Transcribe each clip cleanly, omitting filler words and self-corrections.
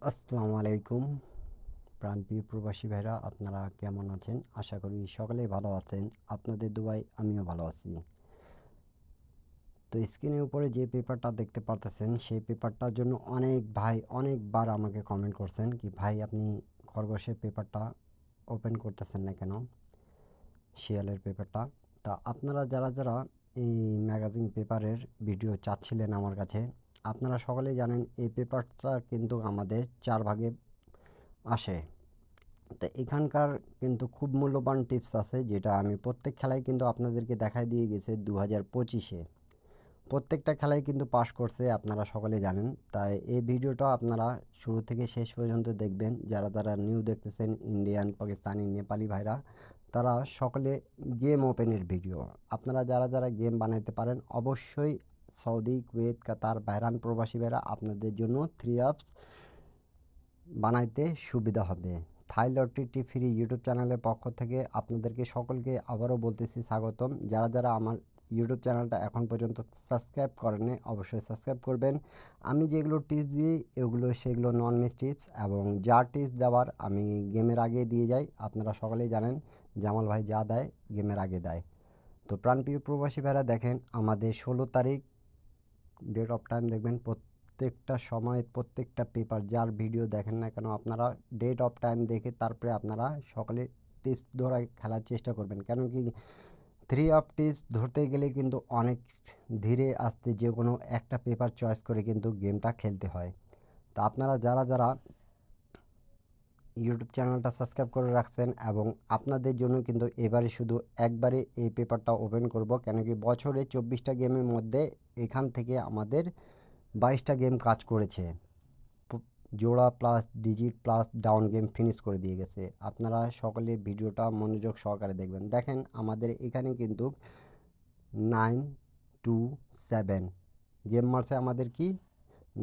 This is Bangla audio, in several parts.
আসসালামু আলাইকুম প্রাণপ্রিয় প্রবাসী ভাইরা, আপনারা কেমন আছেন? আশা করি সকলেই ভালো আছেন। আপনাদের দোয়ায় আমিও ভালো আছি। তো স্ক্রিনের উপরে যে পেপারটা দেখতে পারতেছেন, সেই পেপারটার জন্য অনেক ভাই অনেকবার আমাকে কমেন্ট করছেন কি ভাই, আপনি খরগোশের পেপারটা ওপেন করতেছেন না কেন, শিয়ালের পেপারটা। তা আপনারা যারা যারা এই ম্যাগাজিন পেপারের ভিডিও চাচ্ছিলেন আমার কাছে, আপনারা সকলেই জানেন এই পেপারটা কিন্তু আমাদের 4 ভাগে আসে। তো এখানকার কিন্তু খুব মূল্যবান টিপস আছে, যেটা আমি প্রত্যেক খেলায় কিন্তু আপনাদেরকে দেখাই দিয়ে গেছে 2025-এ প্রত্যেকটা খেলায় কিন্তু পাস করছে, আপনারা সকলে জানেন। তাই এই ভিডিওটা আপনারা শুরু থেকে শেষ পর্যন্ত দেখবেন। যারা যারা নিউ দেখতেছেন, ইন্ডিয়ান, পাকিস্তানি, নেপালি ভাইরা, তারা সকলে গেম ওপেনের ভিডিও। আপনারা যারা যারা গেম বানাইতে পারেন, অবশ্যই সৌদি, কুয়েত, কাতার, বাহরান প্রবাসী ভাইরা, আপনাদের জন্য 3 অ্যাপস বানাইতে সুবিধা হবে। থাই লটারি ফ্রি ইউটিউব চ্যানেলের পক্ষ থেকে আপনাদেরকে সকলকে আবারও বলতেছি স্বাগতম। যারা যারা আমার ইউটিউব চ্যানেলটা এখন পর্যন্ত সাবস্ক্রাইব করেননি, অবশ্যই সাবস্ক্রাইব করবেন। আমি যেগুলো টিপস দিই সেগুলো নন মিস টিপস, এবং যা টিপস দেওয়ার আমি গেমের আগে দিয়ে যাই। আপনারা সকলেই জানেন জামাল ভাই যা দেয় গেমের আগে দেয়। তো প্রাণপ্রিয় প্রবাসী ভাইরা, দেখেন আমাদের 16 তারিখ ডেট অফ টাইম দেখবেন। প্রত্যেকটা সময় প্রত্যেকটা পেপার যার ভিডিও দেখেন না কেন, আপনারা ডেট অফ টাইম দেখে তারপরে আপনারা সকলে টিপস ধরে খেলার চেষ্টা করবেন। কেন কি, 3 অফ টিপস ধরতে গেলে কিন্তু অনেক ধীরে আস্তে যে কোনো একটা পেপার চয়েস করে কিন্তু গেমটা খেলতে হয়। তা আপনারা যারা যারা ইউটিউব চ্যানেলটা সাবস্ক্রাইব করে রাখছেন, এবং আপনাদের জন্য কিন্তু এবারে শুধু একবারে এই পেপারটা ওপেন করব। কেন কি, বছরে 24টা গেমের মধ্যে এখান থেকে আমাদের 22টা গেম কাজ করেছে। জোড়া plus digit plus down game finish করে দিয়ে গেছে। আপনারা সকলে ভিডিওটা মনোযোগ সহকারে দেখবেন। দেখেন আমাদের এখানে কিন্তু 927 গেম মারছে আমাদের কি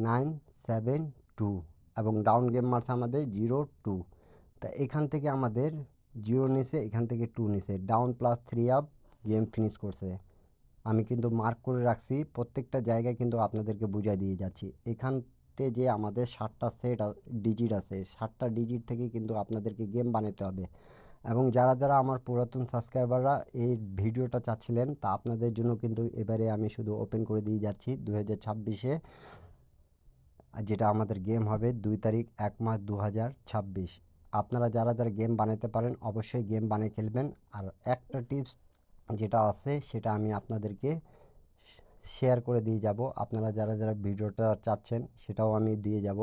972, এবং ডাউন গেম মারছে আমাদের 02। তা এখান থেকে আমাদের 0 নিছে, এখান থেকে 2 নিছে, down plus 3 up game finish করছে। আমি কিন্তু মার্ক করে রাখছি, প্রত্যেকটা জায়গায় কিন্তু আপনাদেরকে বুঝাই দিয়ে যাচ্ছি। এখানতে যে আমাদের 7টা ডিজিট আছে, 7টা ডিজিট থেকে কিন্তু আপনাদেরকে গেম বানাতে হবে। এবং যারা যারা আমার পুরাতন সাবস্ক্রাইবাররা এই ভিডিওটা চাচ্ছিলেন, তা আপনাদের জন্য কিন্তু এবারে আমি শুধু ওপেন করে দিয়ে যাচ্ছি 2026-এ, যেটা আমাদের গেম হবে 2 তারিখ 1 মাস 2026। আপনারা যারা যারা গেম বানাতে পারেন অবশ্যই গেম বানিয়ে খেলবেন। আর একটা টিপস যেটা আছে সেটা আমি আপনাদেরকে শেয়ার করে দিয়ে যাব। আপনারা যারা যারা ভিডিওটা চাচ্ছেন সেটাও আমি দিয়ে যাব।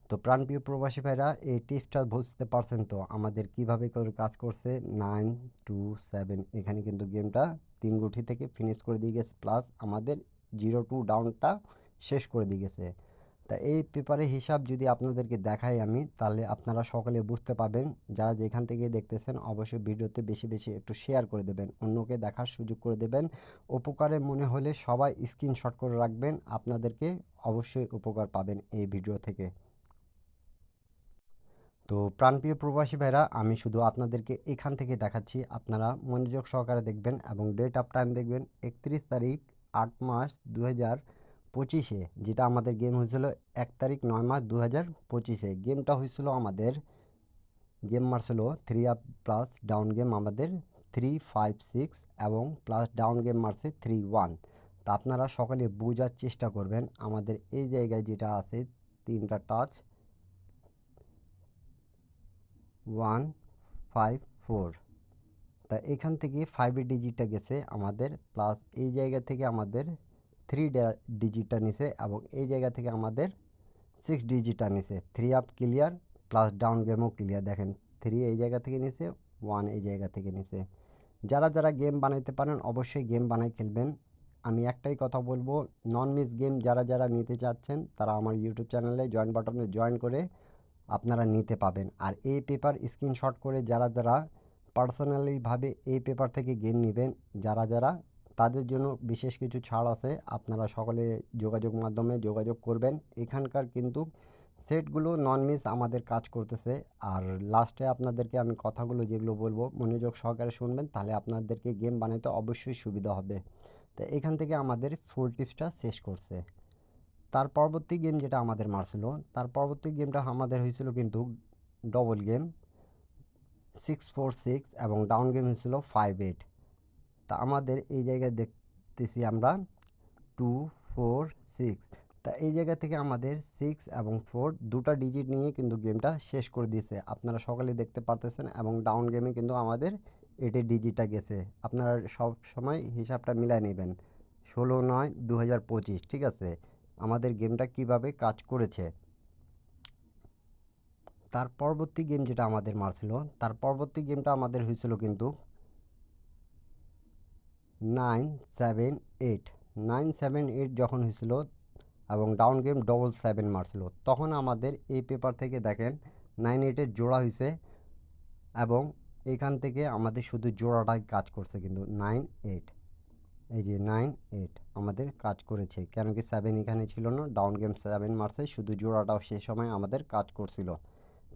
তো প্রাণপ্রিয় প্রবাসী ভাইরা, এই টিপসটা বুঝতে পারছেন তো আমাদের কিভাবে করে কাজ করছে। 927 এখানে কিন্তু গেমটা 3 গুটি থেকে ফিনিশ করে দিয়ে গেছে, প্লাস আমাদের 02 ডাউনটা শেষ করে দিয়ে গেছে। তা এই পেপারের হিসাব যদি আপনাদেরকে দেখাই আমি, তাহলে আপনারা সকলে বুঝতে পারবেন। যারা যেখান থেকে দেখতেছেন অবশ্যই ভিডিওতে বেশি বেশি একটু শেয়ার করে দেবেন, অন্যকে দেখার সুযোগ করে দেবেন। উপকারে মনে হলে সবাই স্ক্রিনশট করে রাখবেন, আপনাদেরকে অবশ্যই উপকার পাবেন এই ভিডিও থেকে। তো প্রাণপ্রিয় প্রবাসী ভাইরা, আমি শুধু আপনাদেরকে এখান থেকে দেখাচ্ছি, আপনারা মনোযোগ সহকারে দেখবেন এবং ডেট অফ টাইম দেখবেন 31 তারিখ 8 মাস 2025-এ, যেটা আমাদের গেম হয়েছিল 1 তারিখ 9 মাস 2025-এ। গেমটা হয়েছিল আমাদের, গেম মারছিল 3 আপ প্লাস ডাউন গেম আমাদের 356, এবং প্লাস ডাউন গেম মারছে 31। তা আপনারা সকলে বোঝার চেষ্টা করবেন। আমাদের এই জায়গায় যেটা আছে 3টা টাচ 154, তা এখান থেকে 5 ডিজিটটা গেছে আমাদের, প্লাস এই জায়গা থেকে আমাদের 3 ডিজিটটা নিছে, এবং এই জায়গা থেকে আমাদের 6 ডিজিটটা নিছে। 3 আপ ক্লিয়ার প্লাস ডাউন গেমও ক্লিয়ার। দেখেন 3 এই জায়গা থেকে নিছে, 1 এই জায়গা থেকে নিছে। যারা যারা গেম বানাইতে পারেন অবশ্যই গেম বানাই খেলবেন। আমি একটাই কথা বলবো, নন মিস গেম যারা যারা নিতে চাচ্ছেন তারা আমার ইউটিউব চ্যানেলে জয়েন বাটনে জয়েন করে আপনারা নিতে পাবেন। আর এই পেপার স্ক্রিনশট করে যারা যারা পার্সোনালিভাবে এই পেপার থেকে গেম নেবেন, যারা যারা, তাদের জন্য বিশেষ কিছু ছাড় আছে। আপনারা সকলে যোগাযোগ মাধ্যমে যোগাযোগ করবেন। এখানকার কিন্তু সেটগুলো নন মিস আমাদের কাজ করতেছে। আর লাস্টে আপনাদেরকে আমি কথাগুলো যেগুলো বলবো মনোযোগ সহকারে শুনবেন, তাহলে আপনাদেরকে গেম বানাতে অবশ্যই সুবিধা হবে। তো এখান থেকে আমাদের ফুল টিপসটা শেষ করছে। তার পরবর্তী গেম যেটা আমাদের মারছিল, তার পরবর্তী গেমটা আমাদের হয়েছিল কিন্তু ডবল গেম 6-4-6 এবং ডাউন গেম হয়েছিল 5-8। তা আমাদের এই জায়গায় দেখতেছি আমরা 2-4-6। তা এই জায়গা থেকে আমাদের 6 এবং 4 দুটা ডিজিট নিয়ে কিন্তু গেমটা শেষ করে দিয়েছে, আপনারা সকলে দেখতে পারতেছেন। এবং ডাউন গেমে কিন্তু আমাদের 8 ডিজিটটা গেছে। আপনারা সব সময় হিসাবটা মিলাই নেবেন। 16/9/2025, ঠিক আছে, আমাদের গেমটা কিভাবে কাজ করেছে। তার পরবর্তী গেম যেটা আমাদের মারছিল, তার পরবর্তী গেমটা আমাদের হয়েছিল কিন্তু 9-7-8। 9-7-8 যখন হয়েছিল এবং ডাউন গেম 7-7 মারছিল, তখন আমাদের এই পেপার থেকে দেখেন 9-8-এর জোড়া হয়েছে এবং এখান থেকে আমাদের শুধু জোড়াটাই কাজ করছে কিন্তু 9-8। এই যে 9-8 আমাদের কাজ করেছে, কেন কি 7 এখানে ছিল না, ডাউন গেম 7 মারছে, শুধু জোড়াটাও সে সময় আমাদের কাজ করছিল।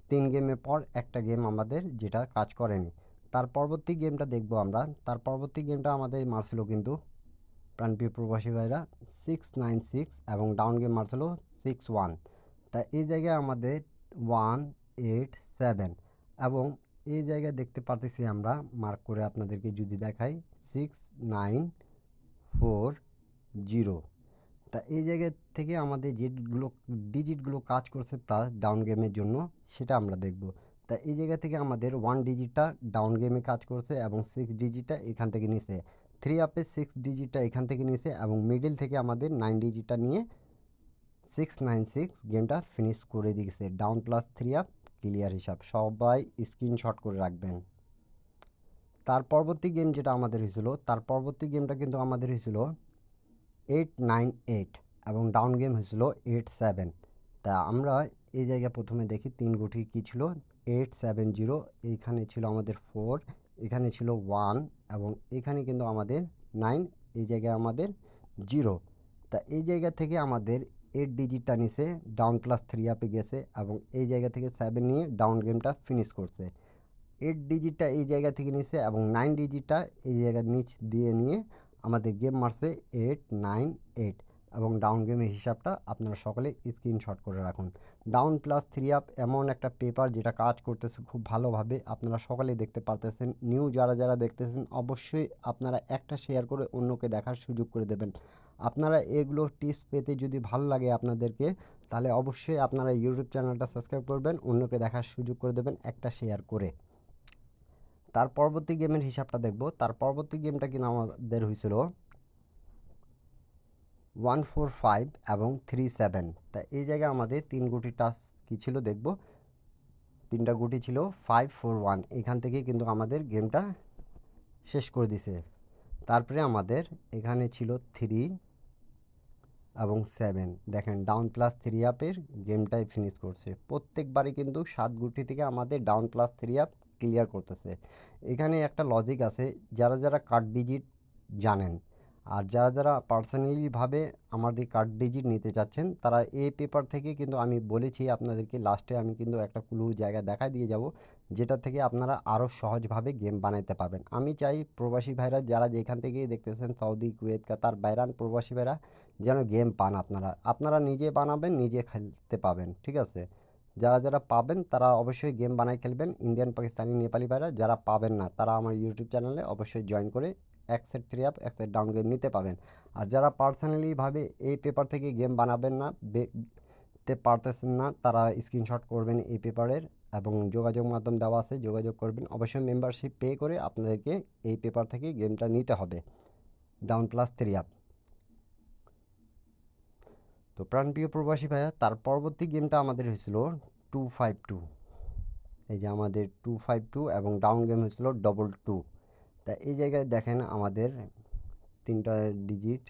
3 গেমের পর একটা গেম আমাদের যেটা কাজ করেনি। তার পরবর্তী গেমটা দেখবো আমরা। তার পরবর্তী গেমটা আমাদের মারছিল কিন্তু প্রাণপ্রিয় প্রবাসী ভাইরা 6-9-6 এবং ডাউন গেম মারছিল 6-1। তা এই জায়গায় আমাদের 1-8-7 এবং এই জায়গায় দেখতে পারতেছি আমরা মার্ক করে আপনাদেরকে যদি দেখাই 6-9-4-0। তা এই জায়গা থেকে আমাদের যেগুলো ডিজিটগুলো কাজ করছে প্লাস ডাউন গেমের জন্য সেটা আমরা দেখব। তা এই জায়গা থেকে আমাদের 1 ডিজিটটা ডাউন গেমে কাজ করছে এবং 6 ডিজিটটা এখান থেকে নিছে। 3 আপের 6 ডিজিটটা এখান থেকে নিছে এবং মিডিল থেকে আমাদের 9 ডিজিটটা নিয়ে 6-9-6 গেমটা ফিনিশ করে দিয়েছে। ডাউন প্লাস 3 আপ ক্লিয়ার হিসাব, সবাই স্ক্রিনশট করে রাখবেন। তার পরবর্তী গেম যেটা আমাদের হয়েছিল, তার পরবর্তী গেমটা কিন্তু আমাদের হয়েছিল 8-9-8 এবং ডাউন গেম হয়েছিল 8-7। তা আমরা এই জায়গায় প্রথমে দেখি 3 গুটি কী ছিল। 8-7-0, এইখানে ছিল আমাদের 4, এখানে ছিল 1 এবং এখানে কিন্তু আমাদের 9, এই জায়গায় আমাদের 0। তা এই জায়গা থেকে আমাদের 8 ডিজিটটা নিছে, ডাউন প্লাস 3 আপে গেছে এবং এই জায়গা থেকে 7 নিয়ে ডাউন গেমটা ফিনিশ করছে। 8 ডিজিটটা এই জায়গা থেকে নিছে এবং 9 ডিজিটটা এই জায়গার নিচ দিয়ে নিয়ে আমাদের গেম মারছে 8-9-8 এবং ডাউন গেমের হিসাবটা আপনারা সকলে স্ক্রিনশট করে রাখুন। ডাউন প্লাস 3 আপ এমন একটা পেপার যেটা কাজ করতেছে খুব ভালোভাবে, আপনারা সকলেই দেখতে পারতেছেন। নিউ যারা যারা দেখতেছেন অবশ্যই আপনারা একটা শেয়ার করে অন্যকে দেখার সুযোগ করে দেবেন। আপনারা এগুলো টিপস পেতে যদি ভালো লাগে আপনাদেরকে, তাহলে অবশ্যই আপনারা ইউটিউব চ্যানেলটা সাবস্ক্রাইব করবেন, অন্যকে দেখার সুযোগ করে দেবেন একটা শেয়ার করে। তার পরবর্তী গেমের হিসাবটা দেখব। তার পরবর্তী গেমটা কিন্তু আমাদের হয়েছিল 1-4-5 এবং 3-7। তা এই জায়গায় আমাদের 3 গুটি টাচ কী ছিল দেখব। 3টা গুটি ছিল 5-4-1, এখান থেকে কিন্তু আমাদের গেমটা শেষ করে দিছে। তারপরে আমাদের এখানে ছিল 3 এবং 7, দেখেন ডাউন প্লাস 3 আপের গেমটাই ফিনিশ করছে। প্রত্যেকবারই কিন্তু 7 গুটি থেকে আমাদের ডাউন প্লাস 3 আপ ক্লিয়ার করতেছে। এখানে একটা লজিক আছে, যারা যারা কার্ড ডিজিট জানেন আর যারা যারা পার্সোনালিভাবে আমাদের কার্ড ডিজিট নিতে চাচ্ছেন, তারা এই পেপার থেকে কিন্তু আমি বলেছি আপনাদেরকে, লাস্টে আমি কিন্তু একটা ক্লু জায়গা দেখা দিয়ে যাব, যেটা থেকে আপনারা আরও সহজভাবে গেম বানাইতে পারবেন। আমি চাই প্রবাসী ভাইরা যারা যেখান থেকেই দেখতেছেন, সৌদি, কুয়েত, কাতার, বাইরান প্রবাসী ভাইরা যেন গেম পান। আপনারা নিজে বানাবেন, নিজে খেলতে পাবেন, ঠিক আছে। যারা যারা পাবেন তারা অবশ্যই গেম বানাই খেলবেন। ইন্ডিয়ান, পাকিস্তানি, নেপালি ভাইরা যারা পাবেন না, তারা আমার ইউটিউব চ্যানেলে অবশ্যই জয়েন করে এক সেট 3 আপ এক সেট ডাউন গেম নিতে পাবেন। আর যারা পার্সোনালিভাবে এই পেপার থেকে গেম বানাবেন না, তে পারতেছেন না, তারা স্ক্রিনশট করবেন এই পেপারের এবং যোগাযোগ মাধ্যম দেওয়া আছে, যোগাযোগ করবেন। অবশ্যই মেম্বারশিপ পে করে আপনাদেরকে এই পেপার থেকে গেমটা নিতে হবে, ডাউন প্লাস 3 আপ। তো প্রাণপ্রিয় প্রবাসী ভাইয়া, তার পরবর্তী গেমটা আমাদের হয়েছিল 2-5-2। এই যে আমাদের 2-5-2 এবং ডাউন গেম হয়েছিল 2-2। তা এই জায়গায় দেখেন আমাদের 3টা ডিজিট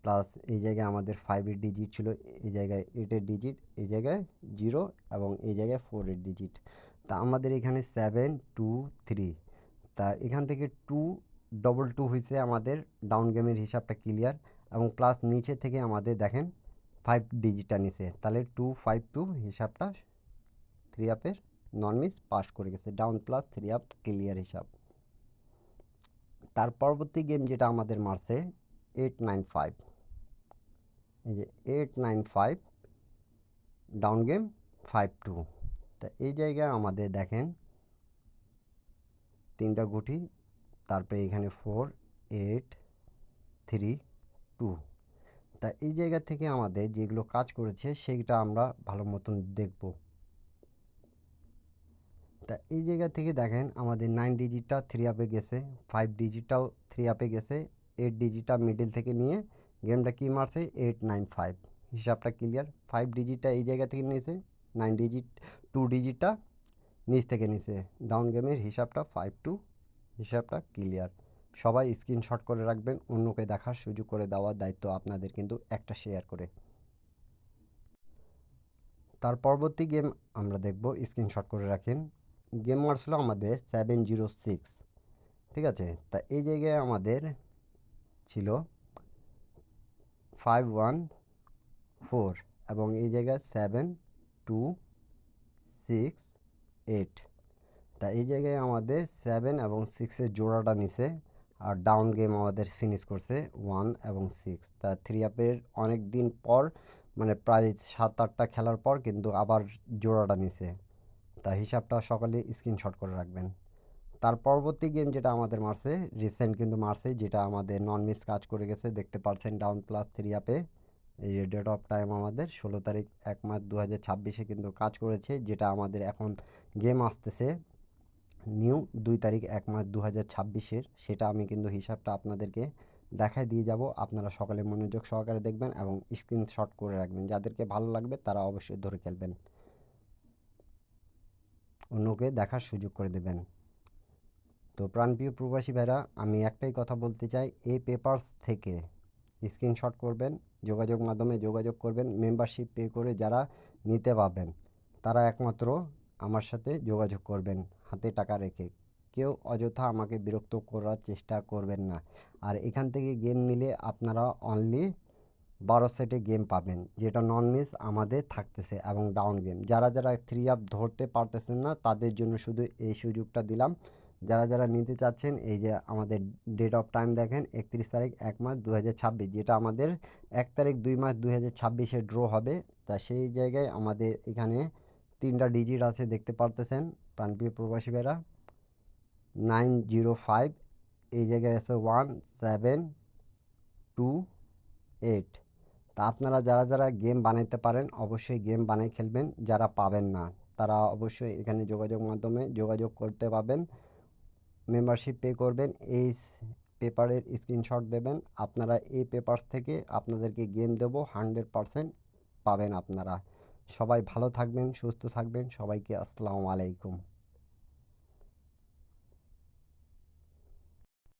প্লাস এই জায়গায় আমাদের 5-এর ডিজিট ছিল, এই জায়গায় 8-এর ডিজিট, এই জায়গায় 0 এবং এই জায়গায় 4-এর ডিজিট। তা আমাদের এখানে 7-2-3। তা এখান থেকে 2-2 হয়েছে আমাদের ডাউন গেমের হিসাবটা ক্লিয়ার এবং প্লাস নিচে থেকে আমাদের দেখেন 5 ডিজিটটা নিচে, তাহলে 2-5-2 হিসাবটা 3 আপের নন মিস পাস করে গেছে, ডাউন প্লাস 3 আপ ক্লিয়ার হিসাব। তার পরবর্তী গেম যেটা আমাদের মারছে 8-9-5। এই যে 895 ডাউন গেম 52। তা এই জায়গায় আমাদের দেখেন 3টা গুটি, তারপরে এখানে 4 8 3 2। তা এই জায়গা থেকে আমাদের যেগুলো কাজ করেছে সেইটা আমরা ভালো মতন দেখব। তা এই জায়গা থেকে দেখেন আমাদের 9 ডিজিটটা 3 আপে গেছে, 5 ডিজিটটাও 3 আপে গেছে, 8 ডিজিটটা মিডল থেকে নিয়ে গেমটা কি মারছে 895। হিসাবটা ক্লিয়ার। 5 ডিজিটটা এই জায়গা থেকে নিয়েছে, 9 ডিজিট 2 ডিজিটটা নিচ থেকে নিছে। ডাউন গেমের হিসাবটা 52। হিসাবটা ক্লিয়ার। সবাই স্ক্রিনশট করে রাখবেন, অন্যকে দেখার সুযোগ করে দেওয়ার দায়িত্ব আপনাদের, কিন্তু একটা শেয়ার করে। তার পরবর্তী গেম আমরা দেখব, স্ক্রিনশট করে রাখেন। গেম মারছিল আমাদের 706, ঠিক আছে। তা এই জায়গায় আমাদের ছিল 514 এবং এই জায়গায় 7268। তা এই জায়গায় আমাদের 7 এবং 6-এর জোড়াটা নিছে, আর ডাউন গেম আমাদের ফিনিশ করছে 1 এবং 6। তা 3 আপের অনেক দিন পর, মানে প্রায় 7-8টা খেলার পর কিন্তু আবার জোড়াটা নিছে। তা হিসাবটা সকালে স্ক্রিনশট করে রাখবেন। তার পরবর্তী গেম যেটা আমাদের মারছে, রিসেন্ট কিন্তু মারছে, যেটা আমাদের নন মিস কাজ করে গেছে, দেখতে পাচ্ছেন ডাউন প্লাস 3 আপে। এই ডেট অফ টাইম আমাদের 16 তারিখ 1 মাস 2026-এ কিন্তু কাজ করেছে, যেটা আমাদের এখন গেম আসতেছে নিউ 2 তারিখ 1 মাস 2026-এর। সেটা আমি কিন্তু হিসাবটা আপনাদেরকে দেখায় দিয়ে যাব, আপনারা সকালে মনোযোগ সহকারে দেখবেন এবং স্ক্রিনশট করে রাখবেন। যাদেরকে ভালো লাগবে তারা অবশ্যই ধরে খেলবেন, অন্যকে দেখার সুযোগ করে দেবেন। তো প্রাণপ্রিয় প্রবাসী ভাইরা, আমি একটাই কথা বলতে চাই, এই পেপারস থেকে স্ক্রিনশট করবেন, যোগাযোগ মাধ্যমে যোগাযোগ করবেন। মেম্বারশিপ পে করে যারা নিতে পারবেন তারা একমাত্র আমার সাথে যোগাযোগ করবেন হাতে টাকা রেখে। কেউ অযথা আমাকে বিরক্ত করার চেষ্টা করবেন না। আর এখান থেকে গেম নিলে আপনারা অনলি 12 সেটে গেম পাবেন, যেটা নন মিস আমাদের থাকতেছে, এবং ডাউন গেম। যারা যারা 3 আপ ধরতে পারতেছেন না তাদের জন্য শুধু এই সুযোগটা দিলাম। যারা যারা নিতে চাচ্ছেন, এই যে আমাদের ডেট অফ টাইম দেখেন 31 তারিখ 1 মাস 2026, যেটা আমাদের 1 তারিখ 2 মাস 2026-এ ড্র হবে। তা সেই জায়গায় আমাদের এখানে 3টা ডিজিট আছে, দেখতে পারতেছেন প্রাণপ্রিয় প্রবাসী ভাইরা। 905, এই জায়গায় আছে 1728। তা আপনারা যারা যারা গেম বানাইতে পারেন অবশ্যই গেম বানাই খেলবেন। যারা পাবেন না তারা অবশ্যই এখানে যোগাযোগ মাধ্যমে যোগাযোগ করতে পারবেন। মেম্বারশিপ পে করবেন, এই পেপারের স্ক্রিনশট দেবেন। আপনারা এই পেপার থেকে আপনাদেরকে গেম দেবো, 100% পাবেন আপনারা। সবাই ভালো থাকবেন, সুস্থ থাকবেন। সবাইকে আসসালামু আলাইকুম।